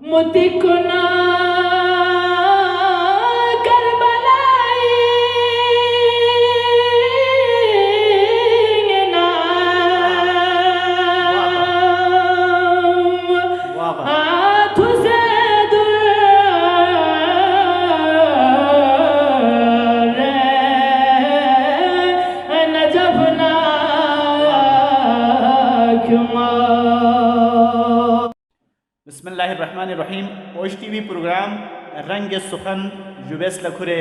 मुतिकुना करबलाई ना तुझे दूर नजबना क्यों। बिस्मिल्लाहिर्रहमानिर्रहीम। ओश टीवी प्रोग्राम रंग सुखन जुबेस लखुरे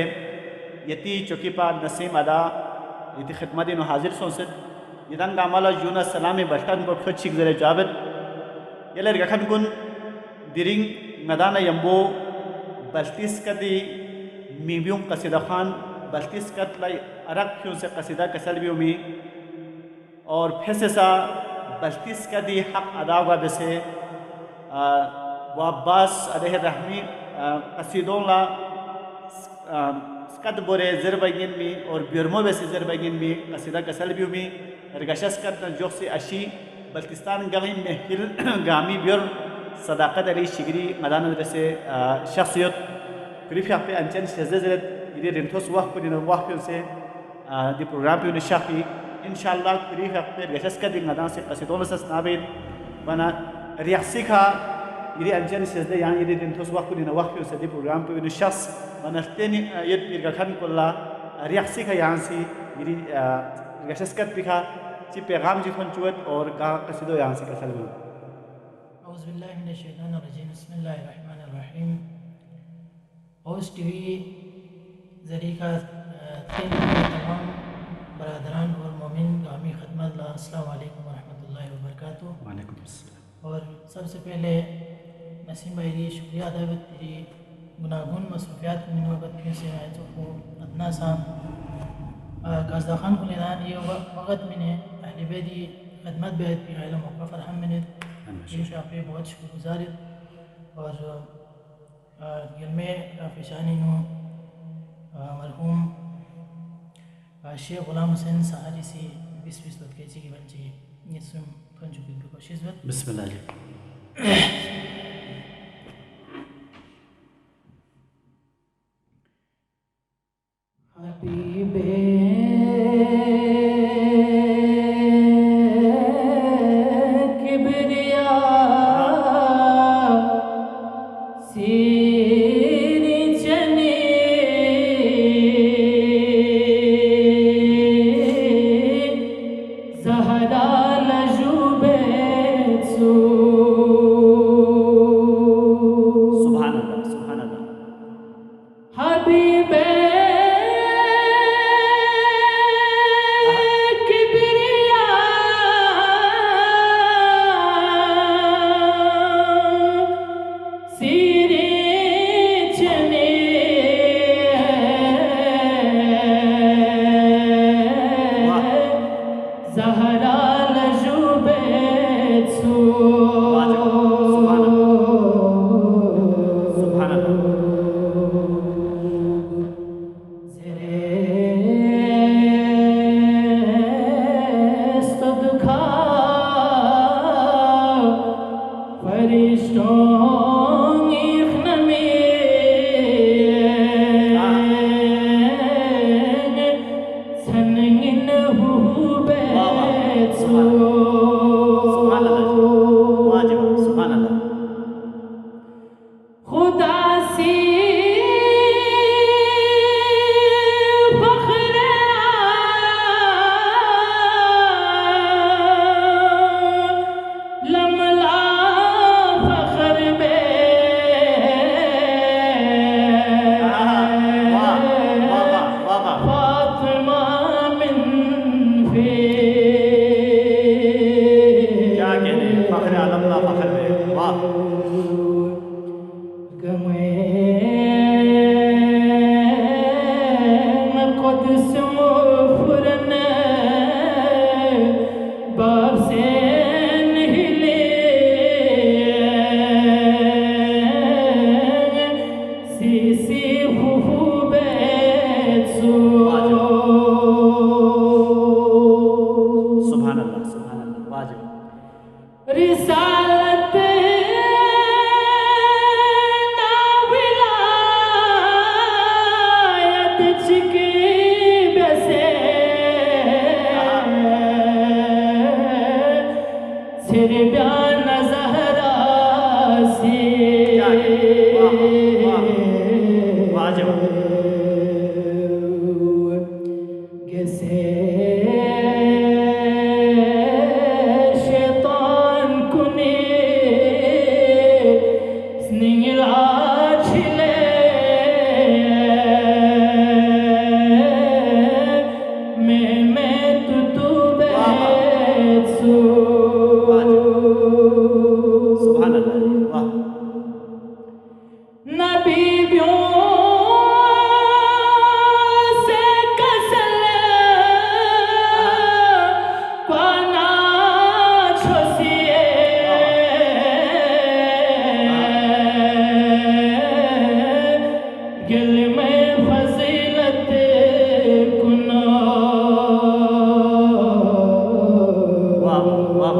यति चौकीपा नसीम अदा यति खिदमत नो हाजिर सोंसद यदंग आमाला यूना सलामी बल्टन को फुच्छिक जरे जाबत यलर गखन कुन दिरिंग नदाना यम्बो बल्तिस कदी मीबियों कसीदा खान बल्तिस कद लाई अरक क्यों से कसीदा कसल भी उमी और फैसेसा बल्तिस कदी हक अदा हुआ बेसे वाब्बास अलैहि रहमी कसीदों ला स्कद बोरे ज़रबगिन मी और बिरमो वैसे ज़रबगिन मी कसीदा कसल भी उमी रगशस कद जोक्सी अशी बल्तिस्तान गलीम में हिल गामी बिर सदाकत अली शिगरी मदान वैसे शख्सियत क्रिफ पे अंचन शज़रत ये रिंथोस वाह को दिन वाह पे से दी प्रोग्राम पे उन्हें शाफी इंशाल्लाह क्रिफ पे रगशस कद मदान से कसीदों से स्नाबिद बना रियासी का ये अंजन सेजदे यहाँ ये दिन थोस वाक़ कुछ नवाक़ क्यों सदी प्रोग्राम पे उन्हें शख्स बनस्तेनी ये पिरगखन कोल्ला रियासी का यहाँ से ये रियासत पिखा ची पैगाम जितवन चुवत और का कसीदो यहाँ से कसल में औज़ुबिल्लाहि मिनश्शैतानिर्रजीम बिस्मिल्लाहिर्रहमानिर्रहीम। ओश टीवी ज़रिए तमाम बरादरान और मोमिन गामी खिदमत ला अस्सलामु अलैकुम व रहमतुल्लाहि व बरकातुहू। वालेकुम अस्सलाम। और सबसे पहले नसीम भाई दी शुक्रिया अदा तेरी गुनागुन मसरूफियात को मिनोबत फिर से आए तो अदना साम काजदा खान को लेना ये वक़्त मैंने अहले बेदी खदमत बेहद की आयला मौका फरहम मैंने इन पे बहुत शुक्रगुजार और गिलमे पेशानी नो मरहूम शेख गुलाम हुसैन सहारी से 20 वक्त कैसी की बन चाहिए ये सुन कोशिश बिस्मिल्लाह जी। हबीबे किबरिया सीरी चने ज़हरा सुभान अल्लाह सुभान अल्लाह। हबीबे किबरिया सीरे चने ज़हरा लजुबे खुदा से रिसालत क्या है? वाह वाह वाह जवाब। सुभान अल्लाह जी, वाह। वाह वाह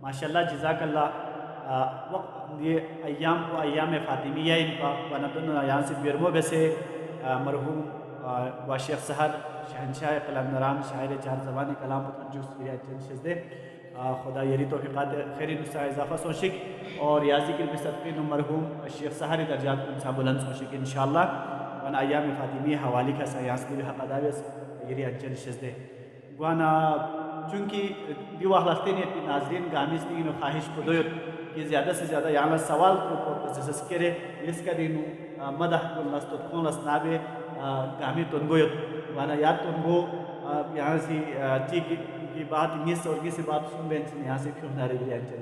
माशाल्लाह जज़ाकल्लाह। वक्त ये अय्याम को अय्याम फ़ातिमिया इनका वनतन यहाँ से बिरमो से मरहूम व शेख सहर शहनशाह कलंदरान शायर चार ज़बान कलाम शजदे खुदा यरी तोफ़ीक़ात खैरी नुस्सा इजाफ़ा सोशिक और याजी के सदक़े मरहूम शेख सहर दर्जात इंसा बुलंद सोशिक इंशाअल्लाह वन अय्याम फ़ातिमिया हवाली का सयास के हक़ अदावेस यरी अंचल शजदे गुआना चूँकि दिवाहते नाजरीन गामिस दी ख्वाहिश खुदोत कि ज़्यादा से ज़्यादा यहाँ सवाल करे इसका दिन मदह कुलस नाबे गामी तुनगोयत वाना याद तुनगो यहाँ से ची की बात मिस और किसी बात सुन बेन से यहाँ से क्यों ना रही अंचल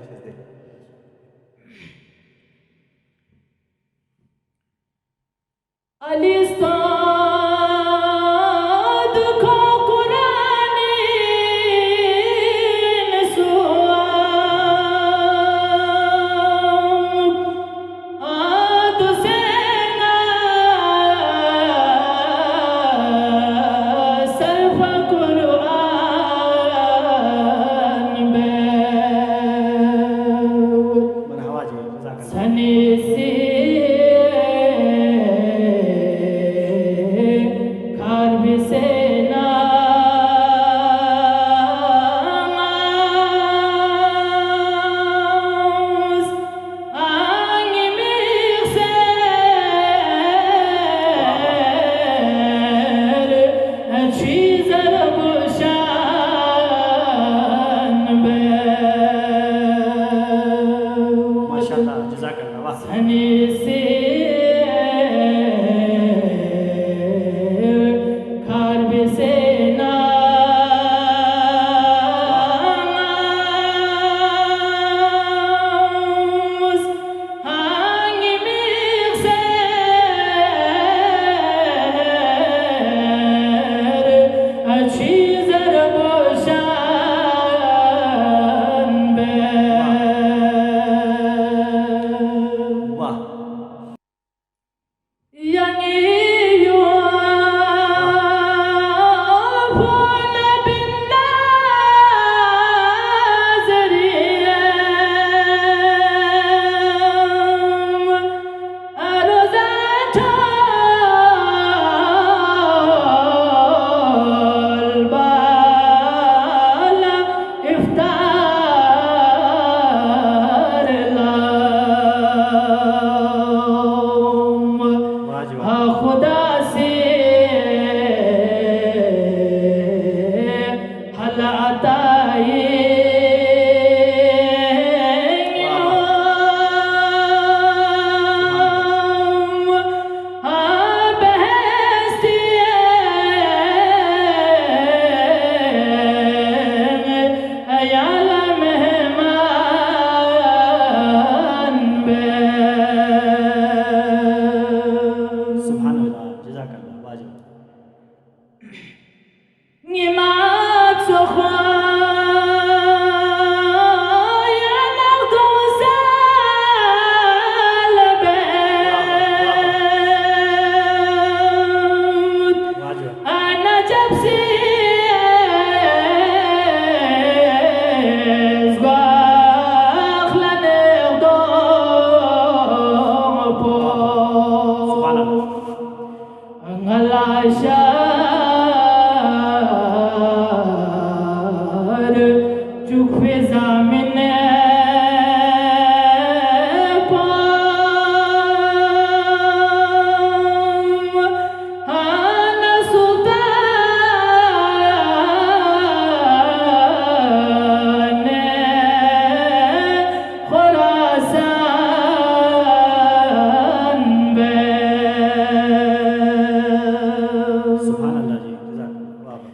सुभान अल्लाह जी, जज़ाकल्लाह, वाह वाह।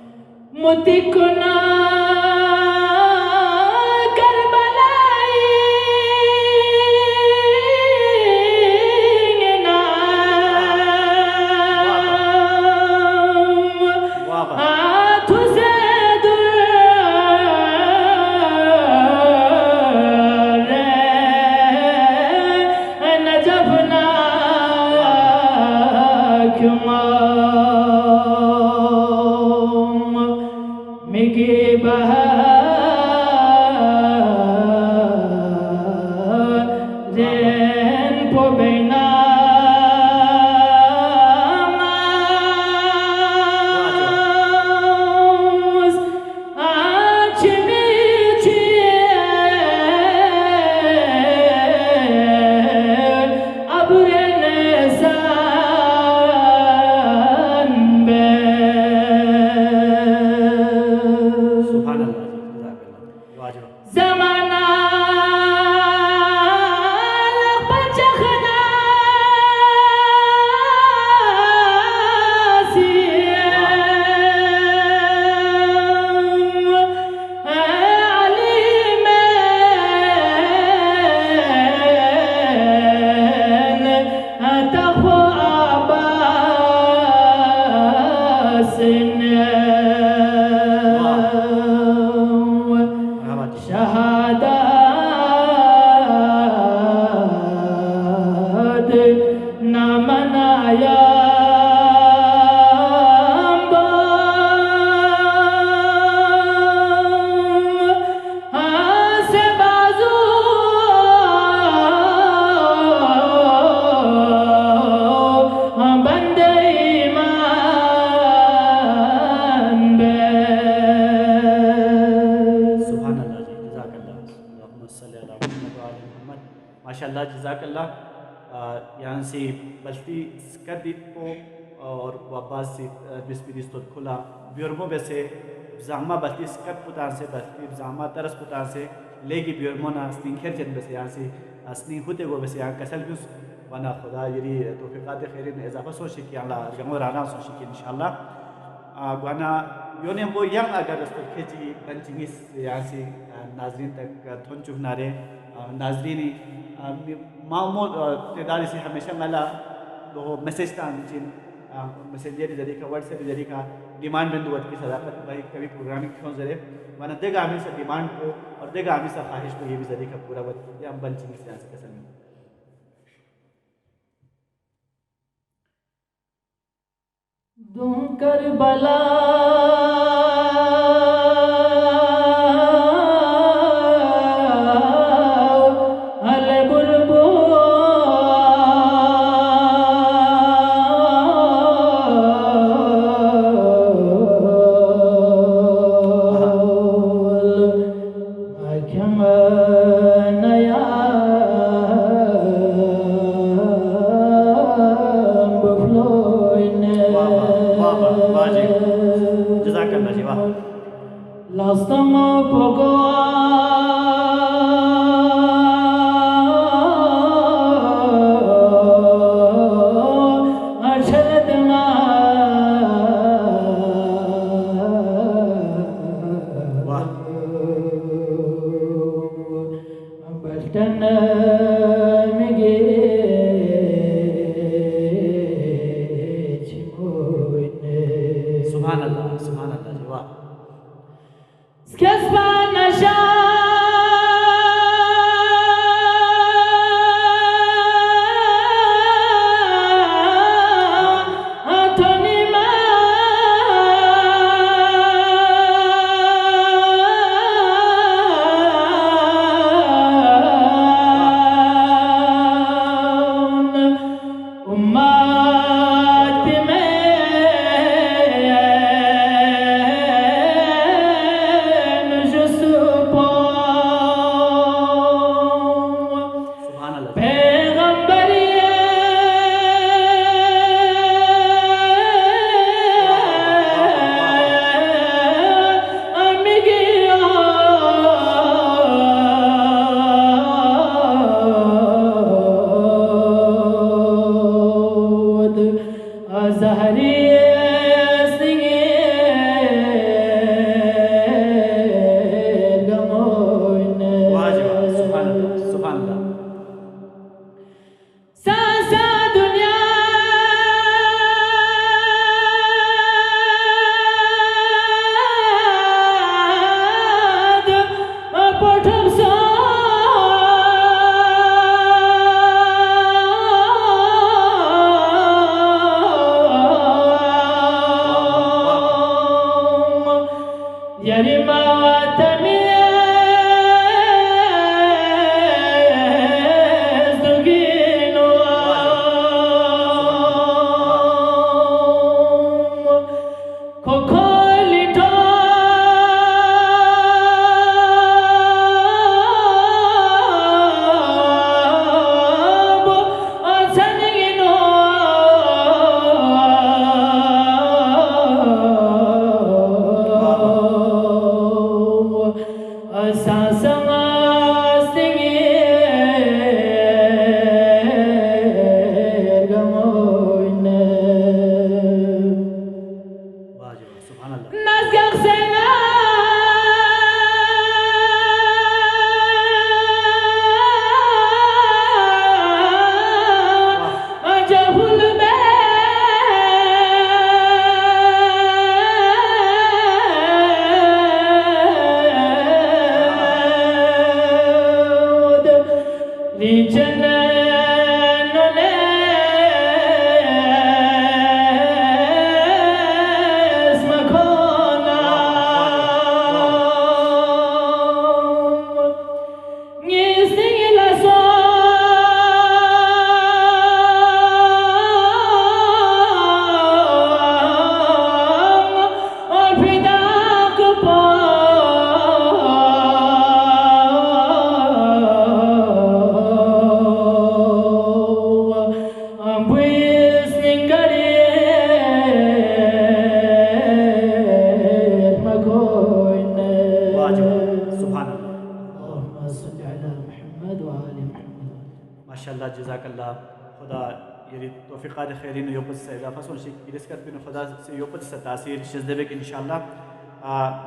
मुतिकुना करबलाई वाह वाह। हाथ से दूर नजफ ना क्यों मिगे बहन पोबेना सुभान अल्लाह जी, जज़ाकल्लाह, वाह जी वाह। ज़माना बचखना सी अली में तखो अब्बास शहादत न मनाया से बाजू बंदे ईमान बे। सुभान अल्लाह जी, जज़ाकल्लाह, अल्लाहुम्मा सल्ली अला मुहम्मद व आले मुहम्मद। माशाअल्लाह, जज़ाकल्लाह। यहाँ से बल्ती स्कदित को और वापस से बिस्मिदिस तो खुला ब्योरमो वैसे जामा बल्ती स्कद पुतान से बल्ती जामा तरस पुतान से लेगी ब्योरमो ना स्निंखेर जन वैसे यहाँ से स्निंग होते वो वैसे यहाँ कसल भी वना खुदा यरी तौफीक़ात खैरिन इजाफा सोची कि अल्लाह गमो राना सोची कि इंशाअल्लाह गुआना योने वो यंग अगर उसको खींची बंचिंगिस यहाँ से नाजरीन तक थोन चुनारे नाजरीन मामो तेदारी से हमेशा मला दो मैसेज था जिन मैसेंजर जरिए का व्हाट्सएप जरिए का डिमांड बिंदु वट की सदाकत भाई कभी प्रोग्रामिंग क्यों जरे वरना देगा हमें से डिमांड को और देगा हमें से ख्वाहिश को ये भी जरिए का पूरा वट या हम बंचिंगिस यहाँ से कसम दूं करबला अल बुलबुल नया जज़ाकल्लाह जी, वाह। Lastama pogo arshadna वाह। baltan mege chimoine सुभान अल्लाह जी, वाह। Skasbanasha Antonima Ummat mein je suis Yari mawatani माशाल्लाह जज़ाकल्लाह खुदा यरी तौफीक़ दे खैरिन योपत से इजाफा सोल शिक इरस्कत बिन खुदा से योपत से तासीर शजदबे के इंशाल्लाह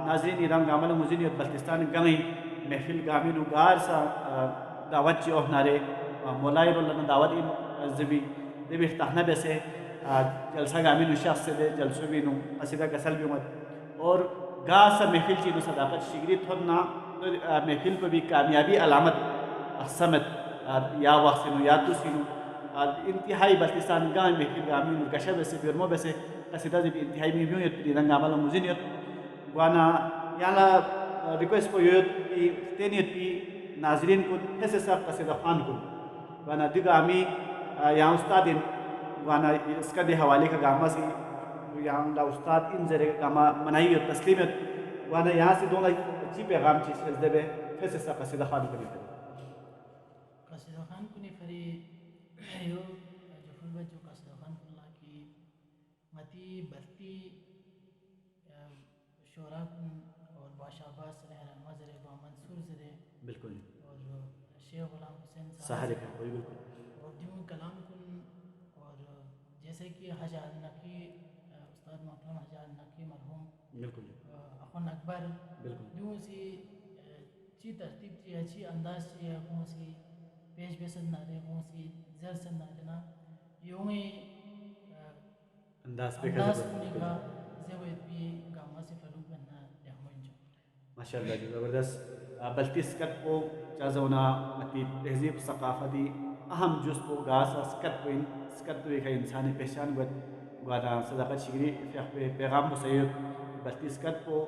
नाज़रीन इराम गामल मुज़िनियत बल्तिस्तान गंगी महफिल गामी नुगार सा दावत ची ओहनारे मोलाई रोलन दावत इन ज़बी देवी इफ्ताहना बेसे जलसा गामी नु शख्स से दे जलसो भी नु असीदा कसल भी मत और गा सा महफिल ची नु सदाकत शिगरी थोड़ना महफिल पर भी कामयाबी अलामत असमत या वासिनु या तुसिनु इंतहाई बल्तिस्तान गाँव महफिल गामी नु गशा बेसे बिरमो बेसे कसीदा जब इंतहाई में भी यत रंग आमल मुज़िनियत वाना याला रिक्वेस्ट को योत की तेनियत की नाजरीन को ऐसे सब कसीदा खान को वाना दिगा आमी यहाँ उस्ताद इन वाना इसका दे हवाले का गामा से यहाँ ला उस्ताद इन जरे गामा मनाई और तस्लीमत वाना यहाँ से दोनों अच्छी पैगाम चीज़ से दे ऐसे सब कसीदा खान को नहीं कसीदा खान को नहीं फरी यो जो फुल बच्चो कसीदा खान को ला की मती बत्ती शोरा और बाशाबास रहे मज़रे बा मंसूर जरे बिल्कुल और शेख गुलाम हुसैन सहारे का कोई बिल्कुल और यूँ कलाम कुन और जैसे कि हज़ार नकी उस्ताद मोहतरम हज़ार नकी मरहूम बिल्कुल अखुन अकबर बिल्कुल यूँ सी ची तरतीब ची अच्छी अंदाज ची यूँ सी पेश बेसन नारे यूँ सी जर सन नारे ना यूँ ही अंदाज पे अंदाज कुने का ज़ेवत भी गामा से फलूक बनना रहमंजो माशाल्लाह ज़बरदस्त बल्तिस्कत को चाज़ोना मती तहजीब सकाफती अहम जुज़ को गास स्कत को इन स्कत तो एक इंसानी पहचान गत गाना सदाकत शिगरी पे पैगाम मुसैयद बल्तिस्कत को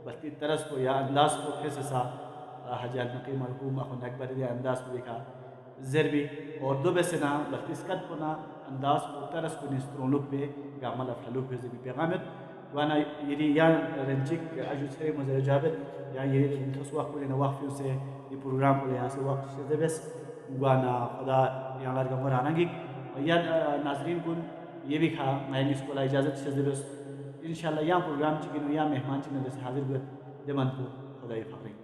बल्ति तरस को या अंदाज को कैसे सा हज़ार नकी मरहूम अखुन अकबर या अंदाज को देखा ज़रबी और दो बेसे ना बल्तिस्कत को ना अंदाज को तरस को निस्त्रोलुक पे गामल फलूक पे ज़बी पैगामत वाना यदि या रंजिक अजू से मज़र जाबित या ये उस वक्त को लेना वक्त से ये प्रोग्राम को यहाँ से वक्त से बेस वाना खुदा यहाँ लड़का मराना की या नाजरीन कुन ये भी खा मैं इसको ला इजाज़त से बेस इंशाल्लाह यहाँ प्रोग्राम चिकिन या मेहमान चिकिन जैसे हाजिर हुए जमान को खुदा ये फ़ाक़ी